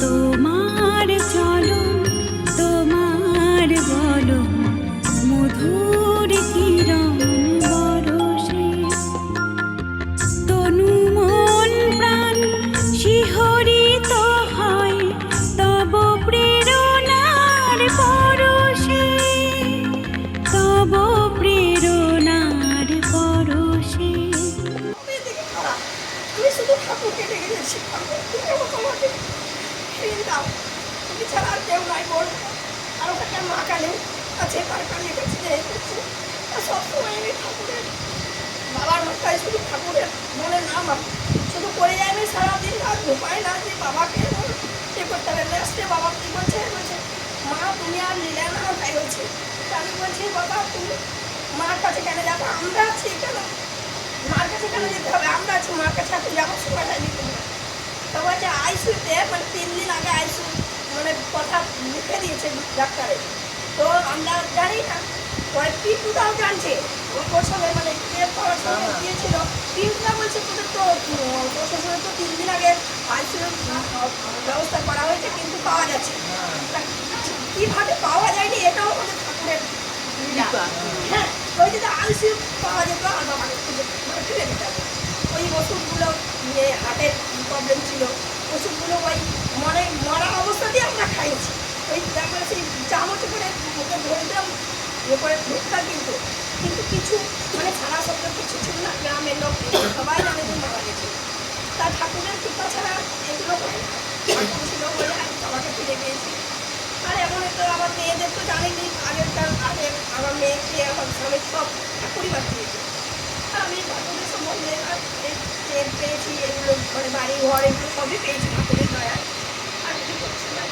তোমার চলো তোমার বলো মধুর কিরণ বরষে তনু মন প্রাণ শিহরিত হয় তব প্রেরণার পরশে তব প্রেরণার পরশে। আমি শুধু ঠাকুরকে ডেকে যাচ্ছি, ঠাকুর তুমি আমাকে ফিরিয়ে দাও, তুমি ছাড়া আর কেউ নাই বল। আর ওখানে মা কালী আছে, তার কালী কাছে করছি। আর সবসময় আমি ঠাকুরের বাবার মাথায় শুধু ঠাকুরের মনের নাম শুধু করে যাই। আমি সারাদিন রাত ঘুমাই না যে বাবাকে ইয়ে করতে হবে। লাস্টে বাবা কী বলছে, বলছে মা তুমি আর নিলে না, তাই বলছে। আমি বলছি বাবা তুমি মার কাছে কেন যাবো, আমরা আছি কেন, মার কাছে কেন যেতে হবে, আমরা আছি, মার কাছে আপনি যাওয়ার সময়টা নিতে হবে। তো বলছে আইসিউতে মানে 3 দিন আগে আইসিউ মানে কথা লিখে দিয়েছে ডাক্তারে, তো আমরা জানি না। পরে পিন্টুটাও জানছে, ওর সঙ্গে মানে টেস্ট করার সঙ্গে দিয়েছিল। পিন্টুটা বলছে তোদের তো প্রশাসনে তো 3 দিন আগে আইসিউ ব্যবস্থা করা হয়েছে কিন্তু পাওয়া যাচ্ছে, কীভাবে পাওয়া যায়নি এটাও আমাদের ঠাকুরের। হ্যাঁ, ওই যদি আইসিউ পাওয়া যেত আর বাবাকে খুঁজে মানে ফিরে দিতে হবে। ওই ওষুধগুলো হার্টের প্রবলেম ছিল, ওষুধগুলো ওই মানে মরা অবস্থাতেই আমরা খাইছি। ওই তারপরে সেই চামচ করে মুখে ধরে দিলাম ইয়ে করে ঢুকতাম, কিন্তু কিন্তু কিছু মানে ছাড়া শব্দ কিছু ছিল না। গ্রামের লোক সবাই জানে যে মারা গেছে, তার ঠাকুরের কৃপা ছাড়া এগুলো হয় না। ঠাকুর ছিল বলে আমি বাবাকে ফিরে পেয়েছি। আর এমন তো আমার মেয়েদের তো জানেনি, আগেরকার আগে আমার মেয়েকে আমার স্বামীর সব ঠাকুরই বাঁচিয়েছে। আর আমি ঠাকুরের সম্বন্ধে পেয়েছি, এগুলো মানে বাড়ি ঘর এগুলো সবই পেয়েছি ঠাকুরের দয়ায়। আর কিছু করছি না।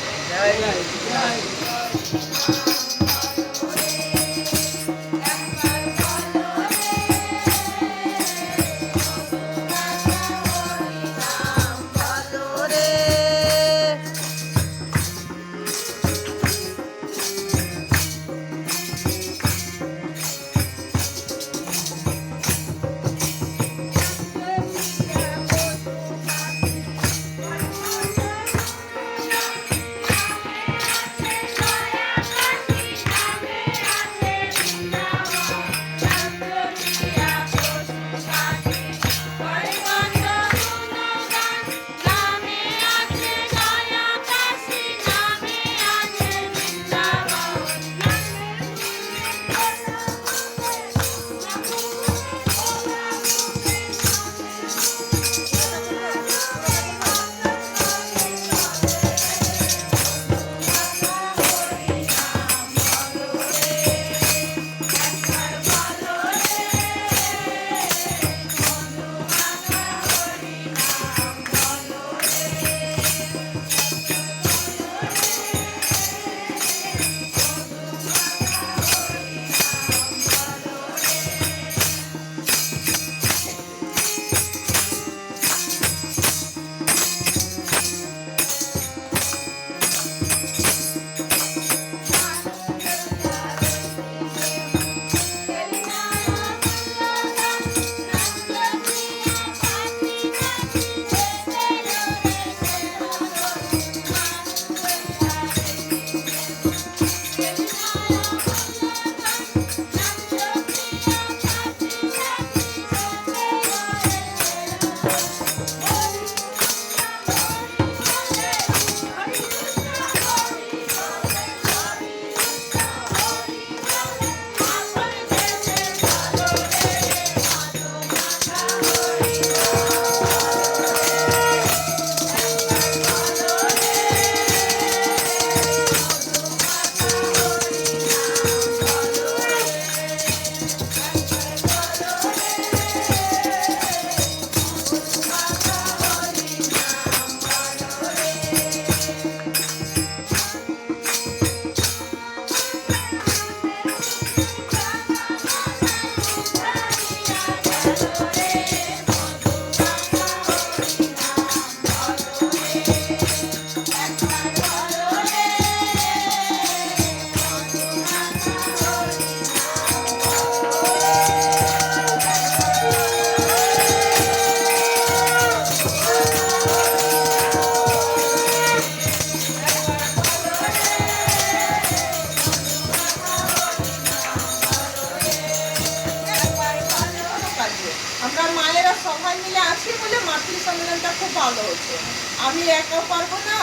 আমি একা পারবো না,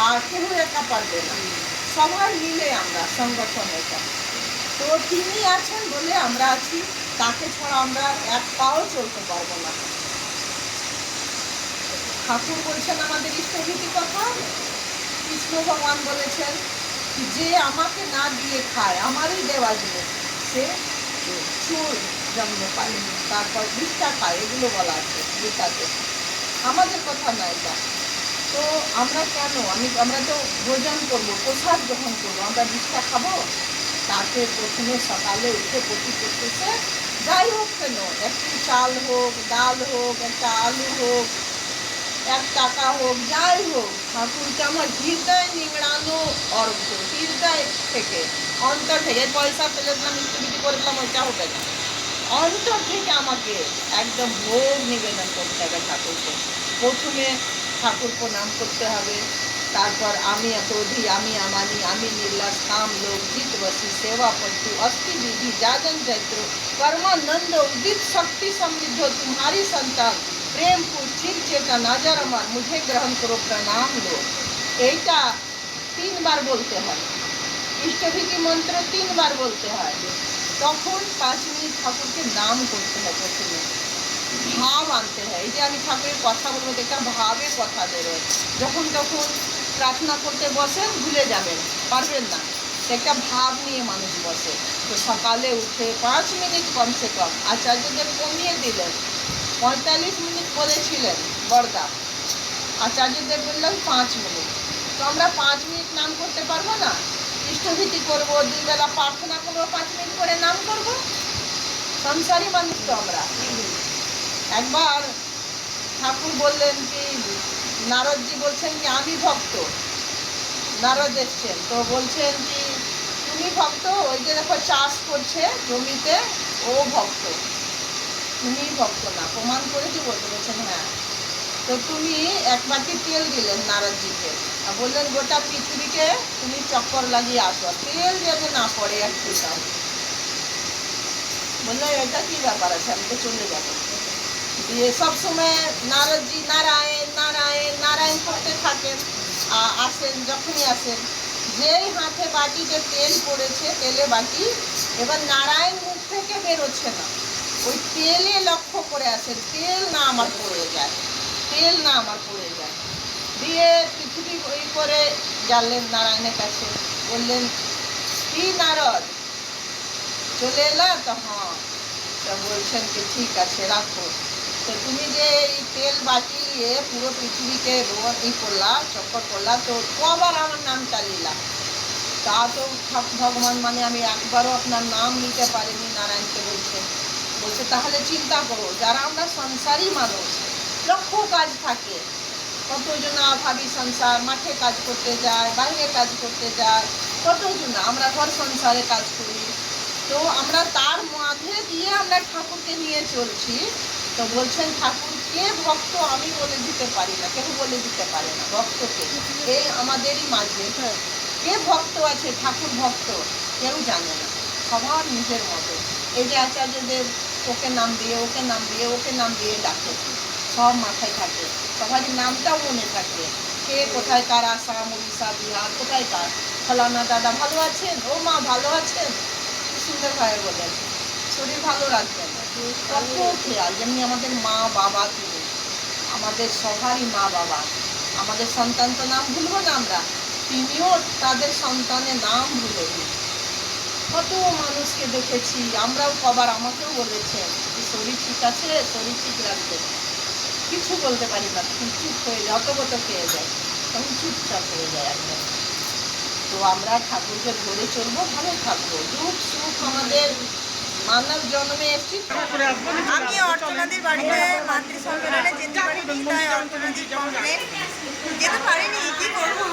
আর কেউ একা পারবে না, সবাই মিলে আমরা সংগঠন এটা। তো তিনি আছেন বলে আমরা আছি, তাকে ছাড়া আমরা এক পাও চলতে পারবো না। ঠাকুর বলছেন আমাদের ইষ্টভীতি কথা, কৃষ্ণ ভগবান বলেছেন যে আমাকে না দিয়ে খায়, আমারই দেওয়া জিনিস সে চোর জন্ম পায়, তারপর ভিক্ষা খায়, এগুলো বলা আছে গীতাতে। আমাদের কথা না এটা। তো আমরা কেন আমরা তো ভোজন করবো, প্রসাদ গ্রহণ করবো, আমরা ভিক্ষা খাবো? তাকে প্রথমে সকালে উঠে প্রতি করতেছে, যাই হোক কেন, একটু চাল হোক, ডাল হোক, একটা আলু হোক, 1 টাকা হোক, যাই হোক, ঠাকুরকে আমার হৃদয় নিংড়ানো অর্ঘ, হৃদয় থেকে, অন্তর থেকে। পয়সা পেলে দিলাম, ইষ্টবিধি করে দিলাম, ওইটা হবে না। অন্তর থেকে আমাকে একদম ভোগ নিবেদন করতে হবে ঠাকুরকে। প্রথমে ঠাকুর প্রণাম করতে হবে, তারপর আমি ক্রোধী, আমি আমানি, আমি निर्लस, काम लोग, जीत वसी, सेवा पट्टू, अस्थि विधि, जाजन चैत्र, कर्मानंद, उदित शक्ति समृद्ध तुम्हारी संतान, प्रेम चिर चेतन नजर अमर, मुझे ग्रहण करो, प्रणाम लो। এইটা 3 বার বলতে হয়। ইষ্টভীতি মন্ত্র 3 বার বলতে হয়। তখন 5 মিনিট ঠাকুরকে নাম করতে হয়, প্রথমে ভাব আনতে হয়। এই যে আমি ঠাকুরের কথা বলবো, এটা ভাবে কথা বেরোয়। যখন তখন প্রার্থনা করতে বসেন ভুলে যাবেন, পারবেন না, একটা ভাব নিয়ে মানুষ বসে। তো সকালে উঠে 5 মিনিট কমসে কম, আচার্যদেব কমিয়ে দিলেন, 45 মিনিট বলেছিলেন বরদা, আচার্যদেব বললেন 5 মিনিট। তো আমরা 5 মিনিট নাম করতে পারবো না? ইষ্টভীতি করবো, 2 বেলা প্রার্থনা করবো, 5 মিনিট করে নাম করবো? সংসারী মানুষ তো আমরা। একবার ঠাকুর বললেন কি, নারদজি বলছেন কি আমি ভক্ত, নারদ এসছেন, তো বলছেন কি তুমি ভক্ত? ওই যে দেখো চাষ করছে জমিতে, ও ভক্ত, তুমি ভক্ত না, প্রমাণ করে কি বলতে? বলছেন হ্যাঁ। তো তুমি 1 বাটি তেল দিলেন নারদজিকে, আর বললেন গোটা পৃথিবীকে তুমি চক্কর লাগিয়ে আসো, তেল যেন না পড়ে এক ফোঁটাও। বললো এটা কি ব্যাপার আছে, আমি তো চলে যাবো। দিয়ে সবসময় নারদজি নারায়ণ নারায়ণ নারায়ণ করতে থাকেন। আসেন, যখনই আসেন, যেই হাতে বাটিতে তেল পড়েছে, তেলে বাটি, এবার নারায়ণ মুখ থেকে বেরোচ্ছে না, ওই তেলে লক্ষ্য করে আসেন, তেল না আমার পড়ে যায়, তেল না আমার পড়ে যায়। দিয়ে পৃথিবী ওই করে গেলেন নারায়ণের কাছে, বললেন কি নারদ চলে এলা? তো হ্যাঁ। তো বলছেন কি ঠিক আছে রাখো। তো তুমি যে এই তেল বাটি নিয়ে পুরো পৃথিবীকে করলা, চক্কর করলা, তো কবার আমার নামটা নিলা? তা তো ভগবান মানে আমি একবারও আপনার নাম নিতে পারিনি, নারায়ণকে বলছেন। বলছে তাহলে চিন্তা করো, যারা আমরা সংসারী মানুষ, লক্ষ কাজ থাকে, কতজন ভাবি সংসার, মাঠে কাজ করতে যায়, বাইরে কাজ করতে যায়, কতজন আমরা ঘর সংসারে কাজ করি, তো আমরা তার মাঝে দিয়ে আমরা ঠাকুরকে নিয়ে চলছি। তো বলছেন ঠাকুর কে ভক্ত আমি বলে দিতে পারি না, কেউ বলে দিতে পারে না ভক্তকে, এই আমাদেরই মাঝে কে ভক্ত আছে, ঠাকুর ভক্ত কেউ জানে না, সবার নিজের মতো। এই যে আচার্যদেব ওকে নাম দিয়ে, ওকে নাম দিয়ে, ওকে নাম দিয়ে ডাকে, সব মাথায় থাকে, সবারই নামটাও মনে থাকে, কে কোথায় কার, আসাম, উড়িষ্যা, বিহার, কোথায় কার, ফলানা দাদা ভালো আছেন, ও মা ভালো আছেন, কি সুন্দরভাবে বলেন, শরীর ভালো রাখবেন, কত খেয়াল। যেমনি আমাদের মা বাবা, তিনি আমাদের সবারই মা বাবা, আমাদের সন্তান তো নাম ভুলবো না আমরা, তিনিও তাদের সন্তানের নাম ভুলেনি। কত মানুষকে দেখেছি, আমরাও কবার, আমাকেও বলেছেন শরীর ঠিক আছে, শরীর ঠিক রাখবে, কিছু বলতে পারি না, তখন চুপ হয়ে যায়, অতগত খেয়ে যায়, তখন চুপচাপ হয়ে যায় একদম। তো আমরা ঠাকুরকে ধরে চলবো, ভালো থাকবো, দুঃখ সুখ আমাদের মানব জন্মে এসেছি। আমি অর্চনাদির বাড়িতে মাতৃ সম্মেলনে যেতে পারিনি, তাই অর্চনাদির কমপ্লেন যেতে পারিনি, কি করবো?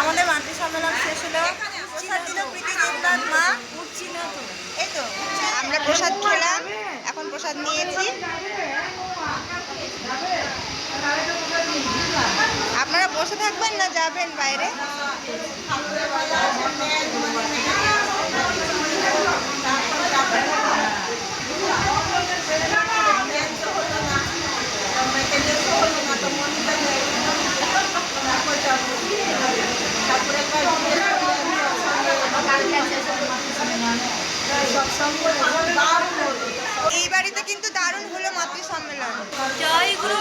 আমাদের মাতৃ সম্মেলন শেষ হলো, প্রসাদ দিল প্রীতি দেবনাথ মা, এই তো আমরা প্রসাদ খেলাম, এখন প্রসাদ নিয়েছি। আপনারা বসে থাকবেন না যাবেন বাইরে? দারুণ হলো। এই বাড়িতে কিন্তু দারুণ হলো মাতৃ সম্মেলন। জয় গুরু।